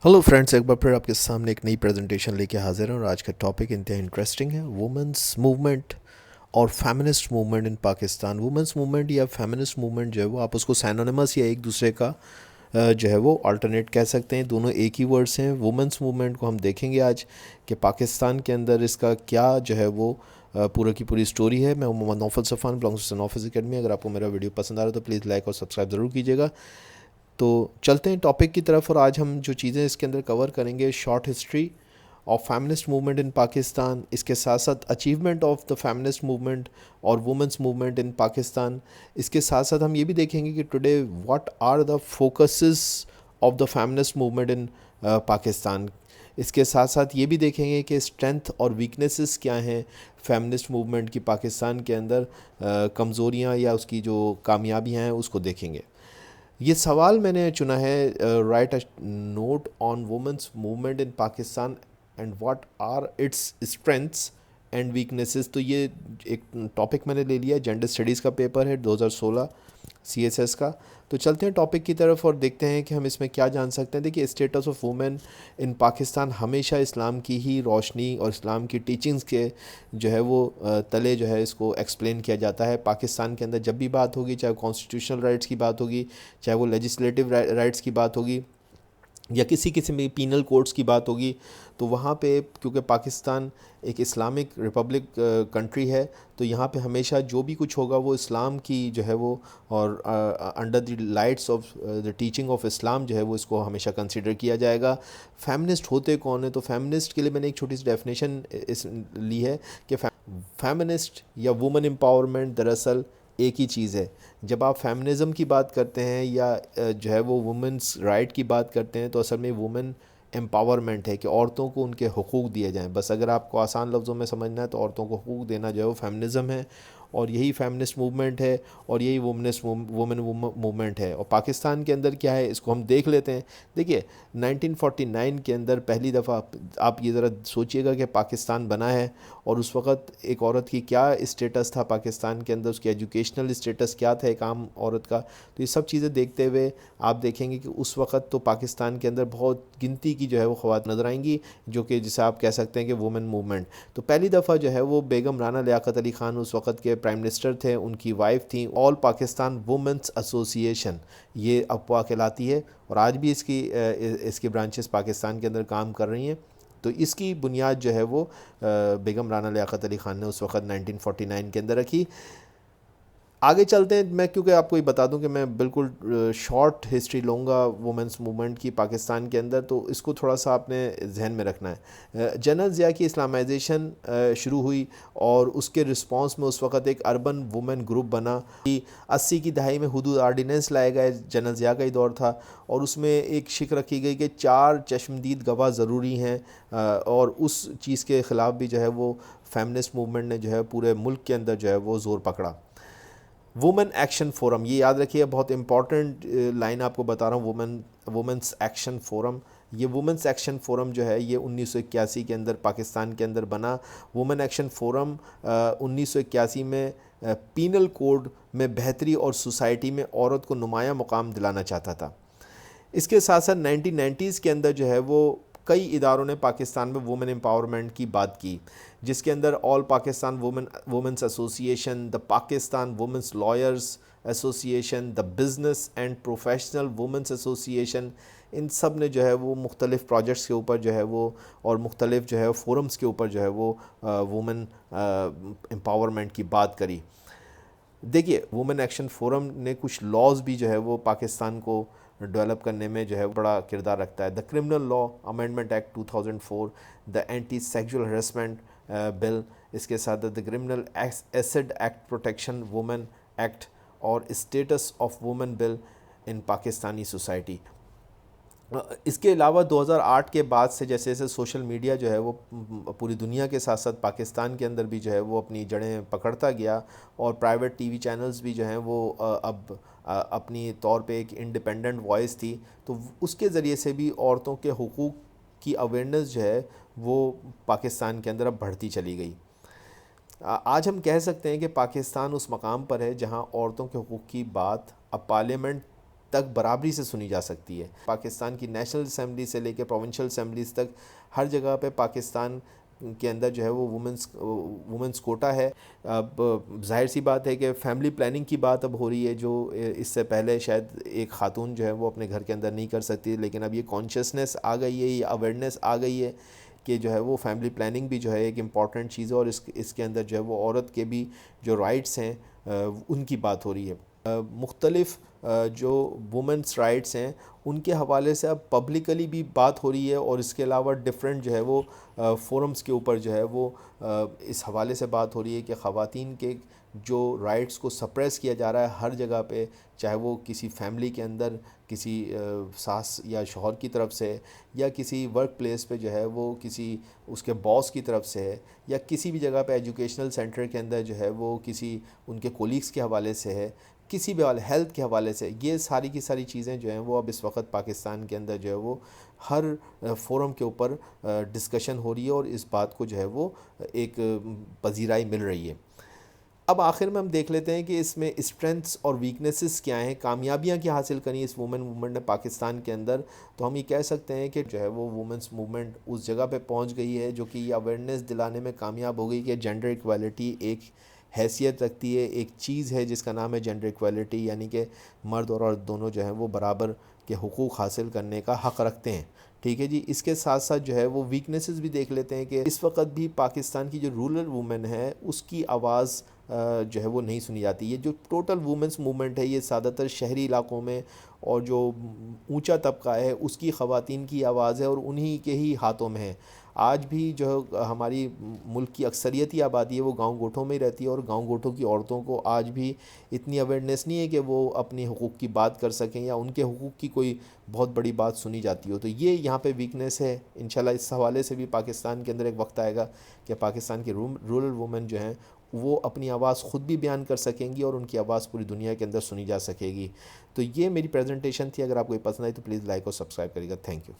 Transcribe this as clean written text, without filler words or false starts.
Hello friends, एक बार फिर आपके सामने एक नई प्रेजेंटेशन लेके हाजिर हैं और आज का टॉपिक इंतहा इंटरेस्टिंग है। वुमेंस मूवमेंट और feminist movement in Pakistan. Women's movement या फेमिनिस्ट मूवमेंट जो है वो आप उसको सैनोनिमस या एक दूसरे का जो है वो अल्टरनेट कह सकते हैं। दोनों एक ही वर्ड्स हैं। वुमेंस मूवमेंट को हम देखेंगे आज कि पाकिस्तान के अंदर इसका क्या जो है वो पूरा की पूरी स्टोरी है। मैं Mohammad Naufal Safan, belongs to Naufal academy. अगर आपको मेरा वीडियो पसंद आ रहा है तो प्लीज़ लाइक और सब्सक्राइब ज़रूर कीजिएगा। तो चलते हैं टॉपिक की तरफ और आज हम जो चीज़ें इसके अंदर कवर करेंगे, short history of feminist movement in Pakistan, इसके साथ साथ achievement of the feminist movement और वुमेंस मूवमेंट इन पाकिस्तान। इसके साथ साथ हम ये भी देखेंगे कि today what are the focuses of the feminist movement in Pakistan. इसके साथ साथ ये भी देखेंगे कि स्ट्रेंथ और वीकनेसेस क्या हैं फेमिनिस्ट मूवमेंट की पाकिस्तान के अंदर, कमज़ोरियाँ या उसकी जो कामयाबियाँ हैं उसको देखेंगे। ये सवाल मैंने चुना है, write a note on women's movement in Pakistan and what are its strengths and weaknesses. तो ये एक टॉपिक मैंने ले लिया, जेंडर स्टडीज़ का पेपर है 2016 CSS का। तो चलते हैं टॉपिक की तरफ और देखते हैं कि हम इसमें क्या जान सकते हैं। देखिए, status of women in Pakistan हमेशा इस्लाम की ही रोशनी और इस्लाम की टीचिंग्स के जो है वो तले जो है इसको एक्सप्लेन किया जाता है। पाकिस्तान के अंदर जब भी बात होगी, चाहे कॉन्स्टिट्यूशनल राइट्स की बात होगी, चाहे वो लेजिस्लेटिव राइट्स की बात होगी या किसी किस्म की पीनल कोड्स की बात होगी, तो वहाँ पे क्योंकि पाकिस्तान एक इस्लामिक रिपब्लिक कंट्री है, तो यहाँ पे हमेशा जो भी कुछ होगा वो इस्लाम की जो है वो और under the lights off the teaching of Islam जो है वो इसको हमेशा कंसिडर किया जाएगा। फेमिनिस्ट होते कौन है? तो फेमिनिस्ट के लिए मैंने एक छोटी सी डेफिनेशन इस ली है कि फेमिनिस्ट या वुमेन एम्पावरमेंट दरअसल एक ही चीज़ है। जब आप फेमिनिज़म की बात करते हैं या जो है वो वुमेंस राइट की बात करते हैं, तो असल में वुमेन एम्पावरमेंट है कि औरतों को उनके हुकूक दिए जाएं। बस अगर आपको आसान लफ्ज़ों में समझना है तो औरतों को हुकूक देना जो है वो फेमिनिज़म है, और यही फेमिनिस्ट मूवमेंट है और यही वुमेन मूवमेंट है। और पाकिस्तान के अंदर क्या है इसको हम देख लेते हैं। देखिए, 1949 के अंदर पहली दफ़ा आप ये ज़रा सोचिएगा कि पाकिस्तान बना है और उस वक़्त एक औरत की क्या स्टेटस था पाकिस्तान के अंदर, उसकी एजुकेशनल स्टेटस क्या था एक आम औरत का। तो ये सब चीज़ें देखते हुए आप देखेंगे कि उस वक़्त तो पाकिस्तान के अंदर बहुत गिनती की जो है वो ख़वात नज़र आएंगी, जो कि जिसे आप कह सकते हैं कि वुमेन मूवमेंट। तो पहली दफ़ा जो है वो बेगम राना लियाकत अली ख़ान उस वक़्त के प्राइम मिनिस्टर थे, उनकी वाइफ थी। ऑल पाकिस्तान वुमेंस एसोसिएशन ये अफवाह कहलाती है और आज भी इसकी ब्रांचेस पाकिस्तान के अंदर काम कर रही हैं। तो इसकी बुनियाद जो है वो बेगम राना लियाकत अली ख़ान ने उस वक़्त 1949 के अंदर रखी। आगे चलते हैं। मैं क्योंकि आपको ये बता दूं कि मैं बिल्कुल शॉर्ट हिस्ट्री लूँगा वुमेंस मूवमेंट की पाकिस्तान के अंदर, तो इसको थोड़ा सा आपने जहन में रखना है। जनरल ज़िया की इस्लामाइजेशन शुरू हुई और उसके रिस्पांस में उस वक़्त एक अर्बन वुमेन ग्रुप बना कि 80 की दहाई में हुदूद आर्डीनेंस लाए गए, जनरल ज़िया का ही दौर था, और उसमें एक शिक रखी गई कि 4 चश्मदीद गवाह ज़रूरी हैं, और उस चीज़ के ख़िलाफ़ भी जो है वो फेमिनिस्ट मूवमेंट ने जो है पूरे मुल्क के अंदर जो है वो ज़ोर पकड़ा। वुमेन एक्शन फोरम, ये याद रखिए, बहुत इंपॉर्टेंट लाइन आपको बता रहा हूँ। वुमेंस एक्शन फोरम, ये वुमेंस एक्शन फोरम जो है ये 1981 के अंदर पाकिस्तान के अंदर बना। वुमेन एक्शन फोरम 1981 में पीनल कोड में बेहतरी और सोसाइटी में औरत को नुमाया मुकाम दिलाना चाहता था। इसके साथ साथ 1990s के अंदर जो है वो कई इदारों ने पाकिस्तान में वुमेन एम्पावरमेंट की बात की, जिसके अंदर all Pakistan women's association, the Pakistan women's lawyers association, the business and professional women's association, इन सब ने जो है वो मुख्तलिफ़ प्रोजेक्ट्स के ऊपर जो है वो और मुख्तलिफ़ जो है फोरम्स के ऊपर जो है वो वुमेन एम्पावरमेंट की बात करी। देखिए, वुमेन एक्शन फोरम ने कुछ लॉज भी जो है वो पाकिस्तान को डेवलप करने में जो है बड़ा किरदार रखता है। The criminal law amendment act 2004, the anti sexual harassment bill, इसके साथ the criminal acid act protection women act और status of women bill in Pakistani society. इसके अलावा 2008 के बाद से जैसे जैसे सोशल मीडिया जो है वो पूरी दुनिया के साथ साथ पाकिस्तान के अंदर भी जो है वो अपनी जड़ें पकड़ता गया, और प्राइवेट टीवी चैनल्स भी जो हैं वो अब अपनी तौर पे एक इंडिपेंडेंट वॉइस थी, तो उसके ज़रिए से भी औरतों के हुकूक़ की अवेयरनेस जो है वो पाकिस्तान के अंदर अब बढ़ती चली गई। आज हम कह सकते हैं कि पाकिस्तान उस मकाम पर है जहां औरतों के हुकूक़ की बात अब पार्लियामेंट تک برابری سے سنی جا سکتی ہے. پاکستان کی نیشنل اسمبلی سے لے کے پروونشل اسمبلیز تک ہر جگہ پہ پاکستان کے اندر جو ہے وہ وومنس کوٹا ہے. اب ظاہر سی بات ہے کہ فیملی پلاننگ کی بات اب ہو رہی ہے، جو اس سے پہلے شاید ایک خاتون جو ہے وہ اپنے گھر کے اندر نہیں کر سکتی، لیکن اب یہ کانشیسنیس آ گئی ہے، یہ اویئرنیس آ گئی ہے کہ جو ہے وہ فیملی پلاننگ بھی جو ہے ایک امپورٹنٹ چیز ہے، اور اس کے اندر جو ہے وہ عورت کے بھی جو رائٹس ہیں ان کی بات ہو رہی ہے. مختلف جو وومنس رائٹس ہیں ان کے حوالے سے اب پبلکلی بھی بات ہو رہی ہے، اور اس کے علاوہ ڈفرینٹ جو ہے وہ فورمز کے اوپر جو ہے وہ اس حوالے سے بات ہو رہی ہے کہ خواتین کے جو رائٹس کو سپریس کیا جا رہا ہے ہر جگہ پہ، چاہے وہ کسی فیملی کے اندر کسی ساس یا شوہر کی طرف سے، یا کسی ورک پلیس پہ جو ہے وہ کسی اس کے باس کی طرف سے ہے، یا کسی بھی جگہ پہ ایجوکیشنل سینٹر کے اندر جو ہے وہ کسی ان کے کولیگس کے حوالے سے ہے، کسی بھی ہیلتھ کے حوالے سے. یہ ساری کی ساری چیزیں جو ہیں وہ اب اس وقت پاکستان کے اندر جو ہے وہ ہر فورم کے اوپر ڈسکشن ہو رہی ہے، اور اس بات کو جو ہے وہ ایک پذیرائی مل رہی ہے. اب آخر میں ہم دیکھ لیتے ہیں کہ اس میں اسٹرینتھس اور ویکنیسز کیا ہیں، کامیابیاں کیا حاصل کریں اس وومن موومنٹ نے پاکستان کے اندر. تو ہم یہ کہہ سکتے ہیں کہ جو ہے وہ وومنس موومنٹ اس جگہ پہ پہنچ گئی ہے جو کہ یہ اویئرنیس دلانے میں کامیاب ہو گئی کہ جینڈر ایکویلٹی ایک حیثیت رکھتی ہے، ایک چیز ہے جس کا نام ہے جینڈر ایکویلٹی، یعنی کہ مرد اور عورت دونوں جو ہیں وہ برابر کے حقوق حاصل کرنے کا حق رکھتے ہیں. ٹھیک ہے جی. اس کے ساتھ ساتھ جو ہے وہ ویکنیسز بھی دیکھ لیتے ہیں کہ اس وقت بھی پاکستان کی جو رورل وومن ہے اس کی آواز جو ہے وہ نہیں سنی جاتی. یہ جو ٹوٹل وومنس موومنٹ ہے یہ زیادہ تر شہری علاقوں میں، اور جو اونچا طبقہ ہے اس کی خواتین کی آواز ہے، اور انہی کے ہی ہاتھوں میں ہے. آج بھی جو ہماری ملک کی اکثریتی آبادی ہے وہ گاؤں گوٹھوں میں ہی رہتی ہے، اور گاؤں گوٹھوں کی عورتوں کو آج بھی اتنی اویئرنیس نہیں ہے کہ وہ اپنے حقوق کی بات کر سکیں یا ان کے حقوق کی کوئی بہت بڑی بات سنی جاتی ہو. تو یہ یہاں پہ ویکنیس ہے. انشاءاللہ اس حوالے سے بھی پاکستان کے اندر ایک وقت آئے گا کہ پاکستان کی رورل وومن جو ہیں وہ اپنی آواز خود بھی بیان کر سکیں گی، اور ان کی آواز پوری دنیا کے اندر سنی جا سکے گی. تو یہ میری پریزنٹیشن تھی. اگر آپ کو یہ پسند آئی تو پلیز لائک اور سبسکرائب کریے گا. Thank you.